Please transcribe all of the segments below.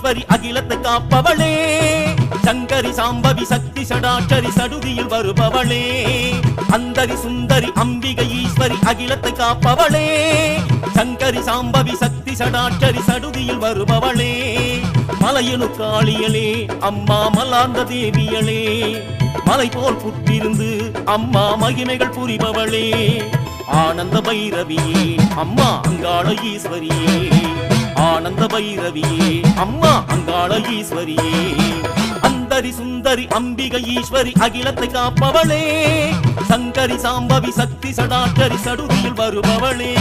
ஈஸ்வரி அகிலத்தை காப்பவளே சங்கரி சாம்பவி சக்தி சடாட்சரி சடுதியில் வருபவளே அந்தரி சுந்தரி அம்பிகை ஈஸ்வரி அகிலத்தை காப்பவளே சங்கரி சாம்பவி சக்தி சடாட்சரி சடுதியில் வருபவளே மலையனு காளியலே அம்மா மலாந்த தேவியளே மலை போல் புற்றிருந்து அம்மா மகிமைகள் புரிபவளே ஆனந்த பைரவியே அம்மா அங்காள ஈஸ்வரியே ஆனந்த பைரவியே அம்மா அங்காள ஈஸ்வரியே அந்தரி சுந்தரி அம்பிகை ஈஸ்வரி அகிலத்தை காப்பவளே சங்கரி சாம்பவி சக்தி சடாட்சரி சடுதியில் வருபவளே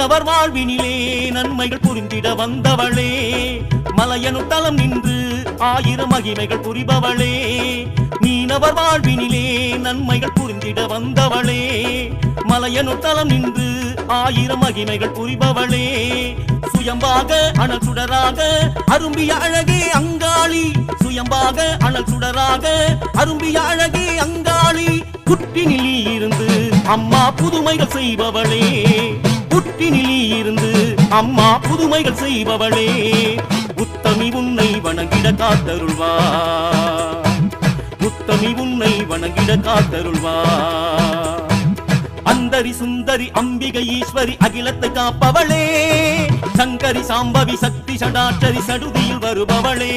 அவர் வாழ்வினிலே நன்மைகள் புரிந்திட வந்தவளே மலையனு தலம் நின்று ஆயிரம் மகிமைகள் புரிபவளே மீனவர் வாழ்வினிலே நன்மைகள் புரிந்திட வந்தவளே மலையனு தலம் நின்று ஆயிரம் மகிமைகள் புரிபவளே சுயம்பாக அனல் சுடராக அரும்பிய அழகே அங்காளி சுயம்பாக அனல் சுடராக அரும்பிய அழகே அங்காளி குட்டினிலி இருந்து அம்மா புதுமைகள் செய்பவளே புட்டினிலி இருந்து அம்மா புதுமைகள் செய்பவளே உத்தமி உன்னை வணங்கிட காத்தருள்வா உத்தமி உன்னை வணங்கிட காத்தருள்வா அந்தரி சுந்தரி அம்பிகை ஈஸ்வரி அகிலத்தை காப்பவளே சங்கரி சாம்பவி சக்தி சடாட்சரி சடுதியில் வருபவளே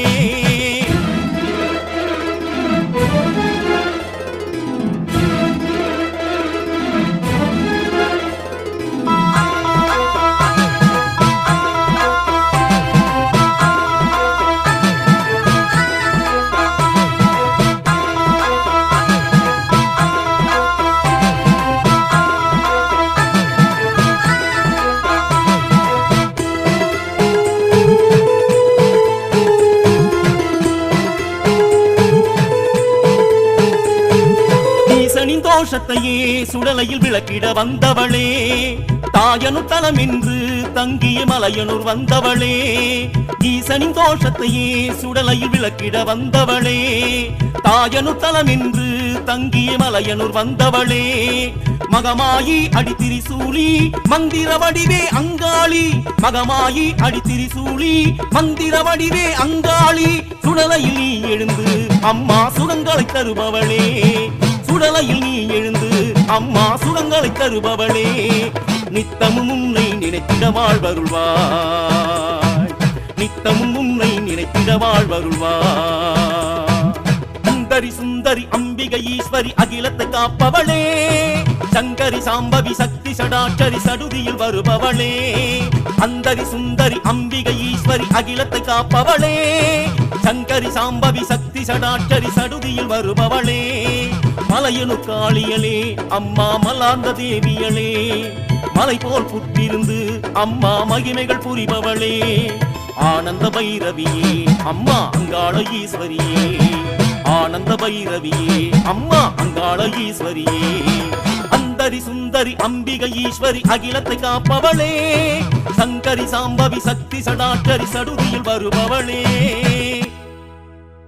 தோஷத்தையே சுடலையில் விளக்கிட வந்தவளே தாயனு தலம் என்று தங்கிய மலையனூர் வந்தவளே ஈசனின் தோஷத்தையே சுடலையில் விளக்கிட வந்தவளே தாயனு தலம் என்று தங்கிய மலையனூர் வந்தவளே மகமாயி அடித்திரிசூலி மந்திர வடிவே அங்காளி மகமாயி அடித்திரிசூலி மந்திர வடிவே அங்காளி சுடலையில் நீ எழுந்து அம்மா சுகங்களை தருபவளே சுடலையில் நீ எழுந்து அம்மா சுகங்களை தருபவளே நித்தமும் உன்னை நினைத்திட வாழ்வருள்வாய் நித்தமும் உன்னை நினைத்திட வாழ்வருள்வாய் அந்தரி சுந்தரி அம்பிகை ஈஸ்வரி அகிலத்தை காப்பவளே சங்கரி சாம்பவி சக்தி சடாட்சரி சடுதியில் வருபவளே அந்தரி சுந்தரி அம்பிகை ஈஸ்வரி அகிலத்தை காப்பவளே சங்கரி சாம்பவி சக்தி சடாட்சரி சடுதியில் வருபவளே மலையனு காளியலே அம்மா மலாந்த தேவியளே மலை போல் புற்றிருந்து அம்மா மகிமைகள் புரிபவளே ஆனந்த பைரவியே அம்மா அங்காள ஈஸ்வரியே ஆனந்த பைரவியே அம்மா அங்காள ஈஸ்வரியே அந்தரி சுந்தரி அம்பிகை ஈஸ்வரி அகிலத்தை காப்பவளே சங்கரி சாம்பவி சக்தி சடாட்சரி சடுதியில் வருபவளே